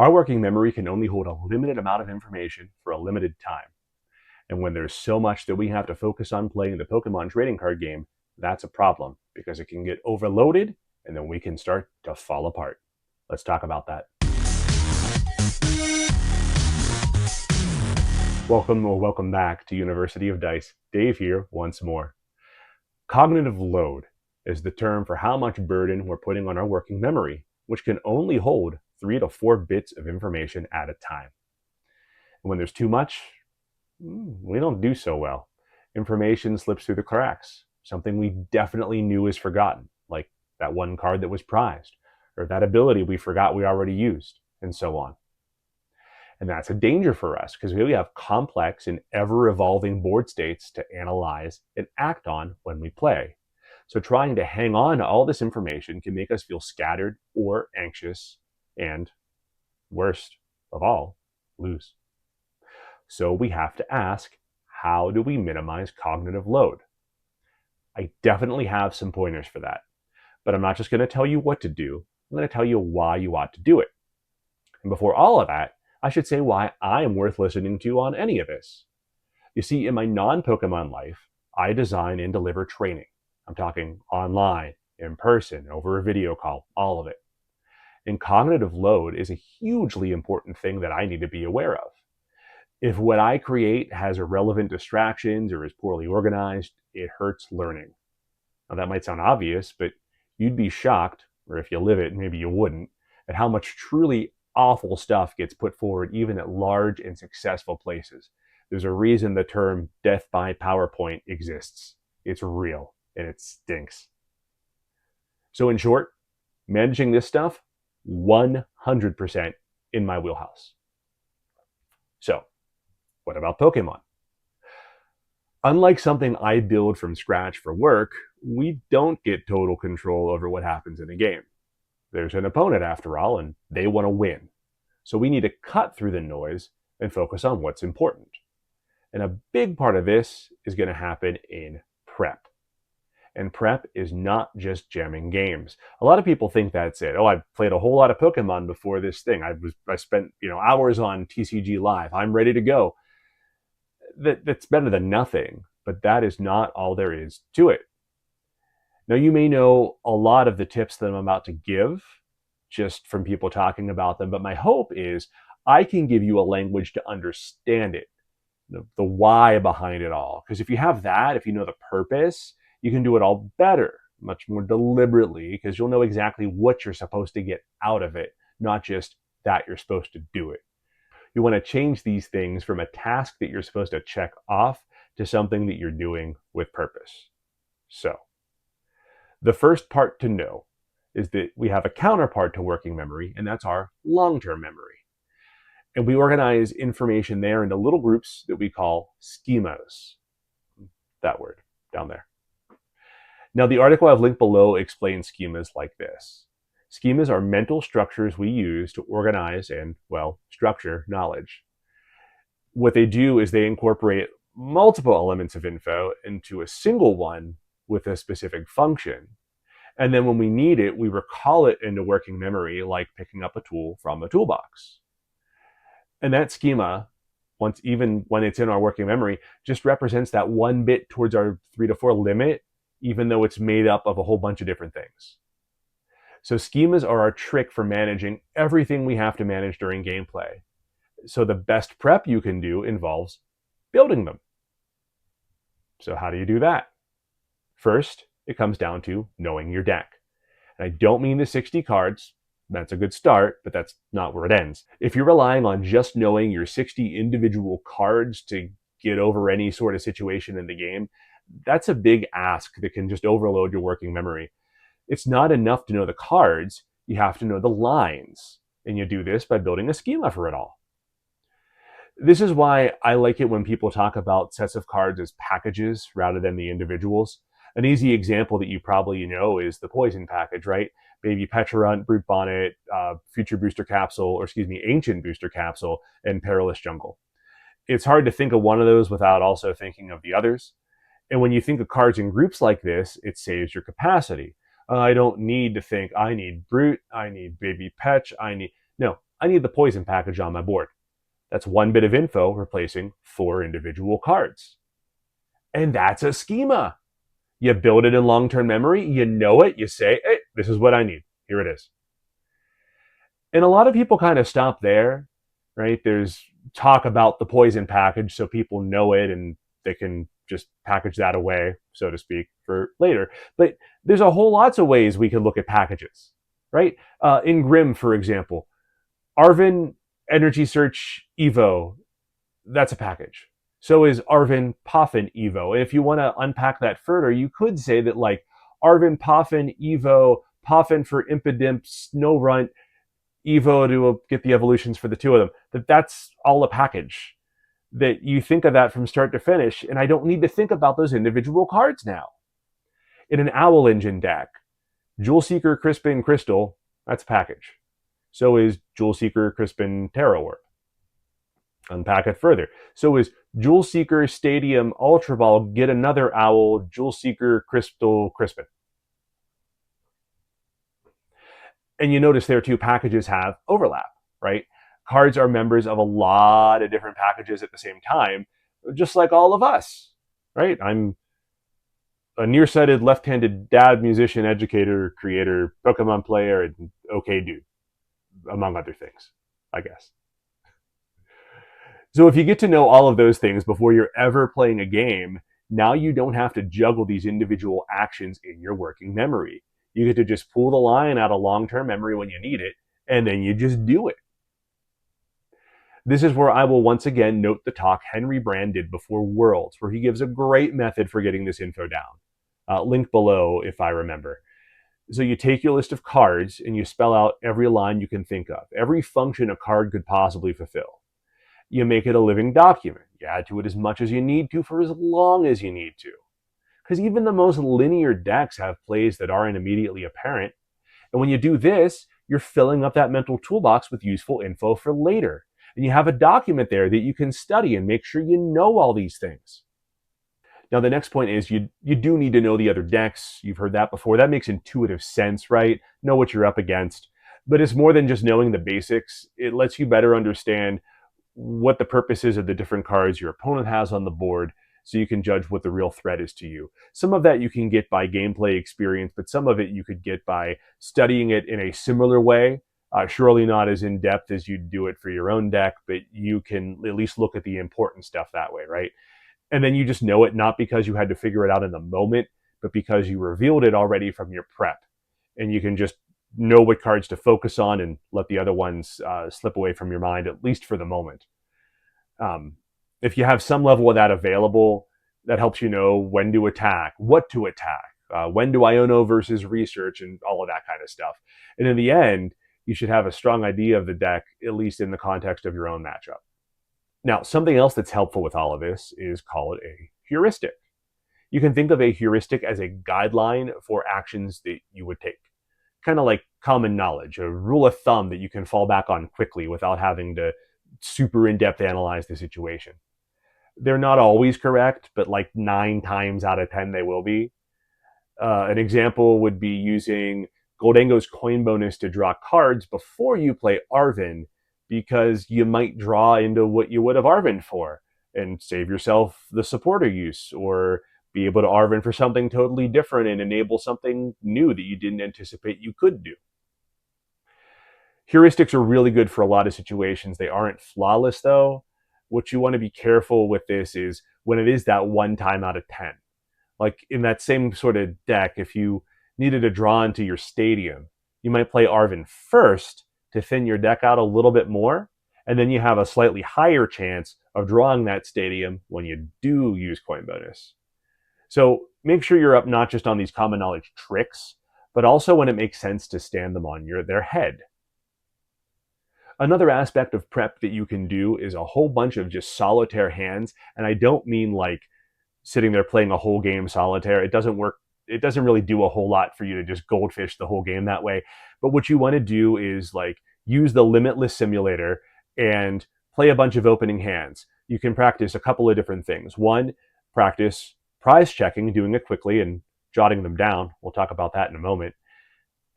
Our working memory can only hold a limited amount of information for a limited time. And when there's so much that we have to focus on playing the Pokemon trading card game, that's a problem because it can get overloaded and then we can start to fall apart. Let's talk about that. Welcome back to University of Dice. Dave here once more. Cognitive load is the term for how much burden we're putting on our working memory, which can only hold 3 to 4 bits of information at a time. And when there's too much, we don't do so well. Information slips through the cracks. Something we definitely knew is forgotten, like that one card that was prized, or that ability we forgot we already used, and so on. And that's a danger for us because we have complex and ever-evolving board states to analyze and act on when we play. So trying to hang on to all this information can make us feel scattered or anxious and, worst of all, lose. So we have to ask, how do we minimize cognitive load? I definitely have some pointers for that, but I'm not just going to tell you what to do. I'm going to tell you why you ought to do it. And before all of that, I should say why I am worth listening to on any of this. You see, in my non-Pokemon life, I design and deliver training. I'm talking online, in person, over a video call, all of it. And cognitive load is a hugely important thing that I need to be aware of. If what I create has irrelevant distractions or is poorly organized, it hurts learning. Now that might sound obvious, but you'd be shocked, or if you live it, maybe you wouldn't, at how much truly awful stuff gets put forward even at large and successful places. There's a reason the term death by PowerPoint exists. It's real and it stinks. So in short, managing this stuff, 100% in my wheelhouse. So, what about Pokemon? Unlike something I build from scratch for work, we don't get total control over what happens in a game. There's an opponent after all, and they want to win. So we need to cut through the noise and focus on what's important. And a big part of this is going to happen in prep. And prep is not just jamming games. A lot of people think that's it. Oh, I've played a whole lot of Pokemon before this thing. I spent hours on TCG Live. I'm ready to go. That's better than nothing, but that is not all there is to it. Now, you may know a lot of the tips that I'm about to give just from people talking about them, but my hope is I can give you a language to understand it, the why behind it all. Because if you have that, if you know the purpose, you can do it all better, much more deliberately, because you'll know exactly what you're supposed to get out of it, not just that you're supposed to do it. You want to change these things from a task that you're supposed to check off to something that you're doing with purpose. So, the first part to know is that we have a counterpart to working memory, and that's our long-term memory. And we organize information there into little groups that we call schemas. That word down there. Now, the article I've linked below explains schemas like this. Schemas are mental structures we use to organize and, structure knowledge. What they do is they incorporate multiple elements of info into a single one with a specific function. And then when we need it, we recall it into working memory, like picking up a tool from a toolbox. And that schema, even when it's in our working memory, just represents that one bit towards our 3 to 4 limit, even though it's made up of a whole bunch of different things. So schemas are our trick for managing everything we have to manage during gameplay. So the best prep you can do involves building them. So how do you do that? First, it comes down to knowing your deck. And I don't mean the 60 cards. That's a good start, but that's not where it ends. If you're relying on just knowing your 60 individual cards to get over any sort of situation in the game, that's a big ask that can just overload your working memory. It's not enough to know the cards. You have to know the lines. And you do this by building a schema for it all. This is why I like it when people talk about sets of cards as packages rather than the individuals. An easy example that you probably know is the Poison package, right? Baby Pecharunt, Brute Bonnet, Future Booster Capsule, Ancient Booster Capsule, and Perilous Jungle. It's hard to think of one of those without also thinking of the others. And when you think of cards in groups like this, it saves your capacity. I don't need to think, I need Brute, I need Baby Petch, No, I need the poison package on my board. That's one bit of info replacing 4 individual cards. And that's a schema. You build it in long-term memory, you know it, you say, hey, this is what I need. Here it is. And a lot of people kind of stop there, right? There's talk about the poison package so people know it and they can just package that away, so to speak, for later. But there's a whole lots of ways we can look at packages, right? In Grim, for example, Arven Energy Search Evo, that's a package. So is Arven Poffin Evo. And if you want to unpack that further, you could say that like Arven Poffin Evo, Poffin for Impidimp, Snowrunt, Evo to get the evolutions for the two of them, that's all a package. That you think of that from start to finish, and I don't need to think about those individual cards now. In an Owl Engine deck, Jewel Seeker, Crispin, Crystal, that's a package. So is Jewel Seeker, Crispin, Terra Orb. Unpack it further. So is Jewel Seeker, Stadium, Ultra Ball, get another Owl, Jewel Seeker, Crystal, Crispin. And you notice there too, packages have overlap, right? Cards are members of a lot of different packages at the same time, just like all of us, right? I'm a nearsighted left-handed dad, musician, educator, creator, Pokemon player, and okay dude, among other things, I guess. So if you get to know all of those things before you're ever playing a game, now you don't have to juggle these individual actions in your working memory. You get to just pull the line out of long-term memory when you need it, and then you just do it. This is where I will once again note the talk Henry Brand did before Worlds, where he gives a great method for getting this info down. Link below if I remember. So you take your list of cards and you spell out every line you can think of, every function a card could possibly fulfill. You make it a living document. You add to it as much as you need to for as long as you need to. Because even the most linear decks have plays that aren't immediately apparent. And when you do this, you're filling up that mental toolbox with useful info for later. And you have a document there that you can study and make sure you know all these things. Now, the next point is you do need to know the other decks. You've heard that before. That makes intuitive sense, right? Know what you're up against. But it's more than just knowing the basics. It lets you better understand what the purpose is of the different cards your opponent has on the board, so you can judge what the real threat is to you. Some of that you can get by gameplay experience, but some of it you could get by studying it in a similar way. Surely not as in-depth as you'd do it for your own deck, but you can at least look at the important stuff that way, right? And then you just know it, not because you had to figure it out in the moment, but because you revealed it already from your prep. And you can just know what cards to focus on and let the other ones slip away from your mind, at least for the moment. If you have some level of that available, that helps you know when to attack, what to attack, when do Iono versus research, and all of that kind of stuff. And in the end, you should have a strong idea of the deck, at least in the context of your own matchup. Now, something else that's helpful with all of this is call it a heuristic. You can think of a heuristic as a guideline for actions that you would take. Kind of like common knowledge, a rule of thumb that you can fall back on quickly without having to super in-depth analyze the situation. They're not always correct, but like 9 times out of 10 they will be. An example would be using Gholdengo's coin bonus to draw cards before you play Arven, because you might draw into what you would have Arven for and save yourself the supporter use, or be able to Arven for something totally different and enable something new that you didn't anticipate you could do. Heuristics are really good for a lot of situations. They aren't flawless though. What you want to be careful with this is when it is that 1 time out of 10. Like in that same sort of deck, if you needed to draw into your stadium, you might play Arven first to thin your deck out a little bit more, and then you have a slightly higher chance of drawing that stadium when you do use coin bonus. So make sure you're up not just on these common knowledge tricks, but also when it makes sense to stand them on their head. Another aspect of prep that you can do is a whole bunch of just solitaire hands, and I don't mean like sitting there playing a whole game solitaire. It doesn't work. It doesn't really do a whole lot for you to just goldfish the whole game that way. But what you want to do is like use the Limitless Simulator and play a bunch of opening hands. You can practice a couple of different things. One, practice prize checking, doing it quickly and jotting them down. We'll talk about that in a moment.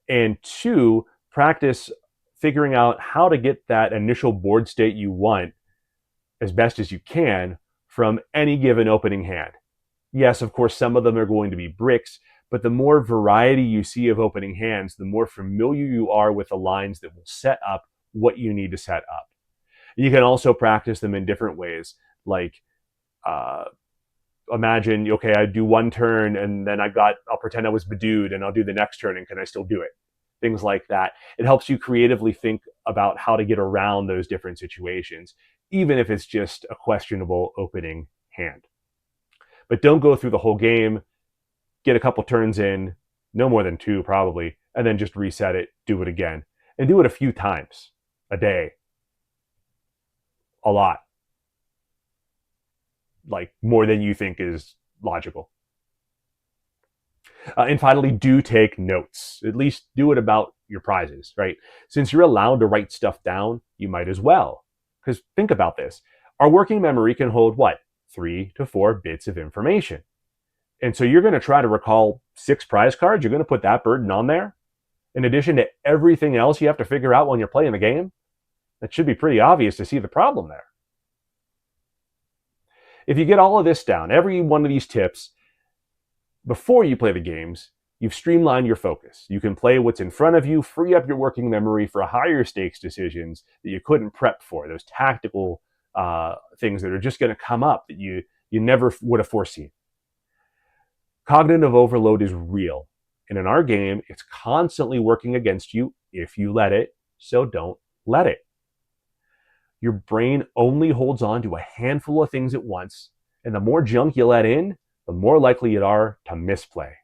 And 2, practice figuring out how to get that initial board state you want as best as you can from any given opening hand. Yes, of course, some of them are going to be bricks, but the more variety you see of opening hands, the more familiar you are with the lines that will set up what you need to set up. You can also practice them in different ways, like imagine, okay, I do one turn and then I'll pretend I was bedewed and I'll do the next turn and can I still do it? Things like that. It helps you creatively think about how to get around those different situations, even if it's just a questionable opening hand. But don't go through the whole game, get a couple turns in, no more than 2 probably, and then just reset it, do it again. And do it a few times a day. A lot. Like more than you think is logical. And finally, do take notes. At least do it about your prizes, right? Since you're allowed to write stuff down, you might as well. Because think about this. Our working memory can hold what? 3 to 4 bits of information. And so you're going to try to recall 6 prize cards. You're going to put that burden on there. In addition to everything else you have to figure out when you're playing the game. That should be pretty obvious to see the problem there. If you get all of this down, every one of these tips, before you play the games, you've streamlined your focus. You can play what's in front of you, free up your working memory for higher stakes decisions that you couldn't prep for, those tactical things that are just going to come up that you never would have foreseen. Cognitive overload is real. And in our game, it's constantly working against you if you let it, so don't let it. Your brain only holds on to a handful of things at once, and the more junk you let in, the more likely you are to misplay.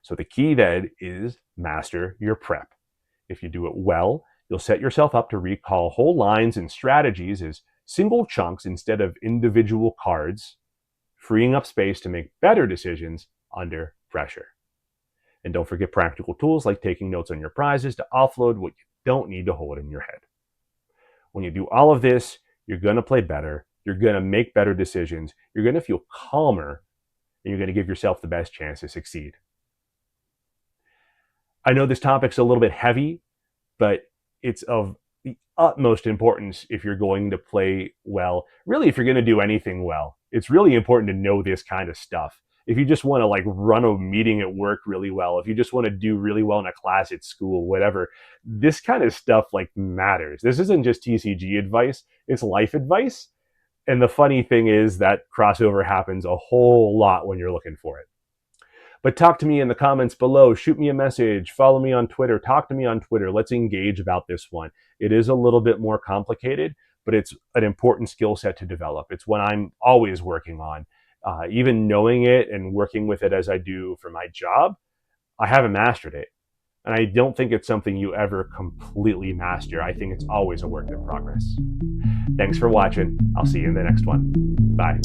So the key then is master your prep. If you do it well, you'll set yourself up to recall whole lines and strategies as single chunks instead of individual cards, freeing up space to make better decisions under pressure. And don't forget practical tools like taking notes on your prizes to offload what you don't need to hold in your head. When you do all of this, you're going to play better, you're going to make better decisions, you're going to feel calmer, and you're going to give yourself the best chance to succeed. I know this topic's a little bit heavy, but it's of the utmost importance if you're going to play well. Really, if you're going to do anything well, it's really important to know this kind of stuff. If you just want to run a meeting at work really well, if you just want to do really well in a class at school, whatever, this kind of stuff matters. This isn't just TCG advice, it's life advice. And the funny thing is that crossover happens a whole lot when you're looking for it. But talk to me in the comments below, shoot me a message, follow me on Twitter, talk to me on Twitter. Let's engage about this one. It is a little bit more complicated, but it's an important skill set to develop. It's what I'm always working on. Even knowing it and working with it as I do for my job, I haven't mastered it. And I don't think it's something you ever completely master. I think it's always a work in progress. Thanks for watching. I'll see you in the next one. Bye.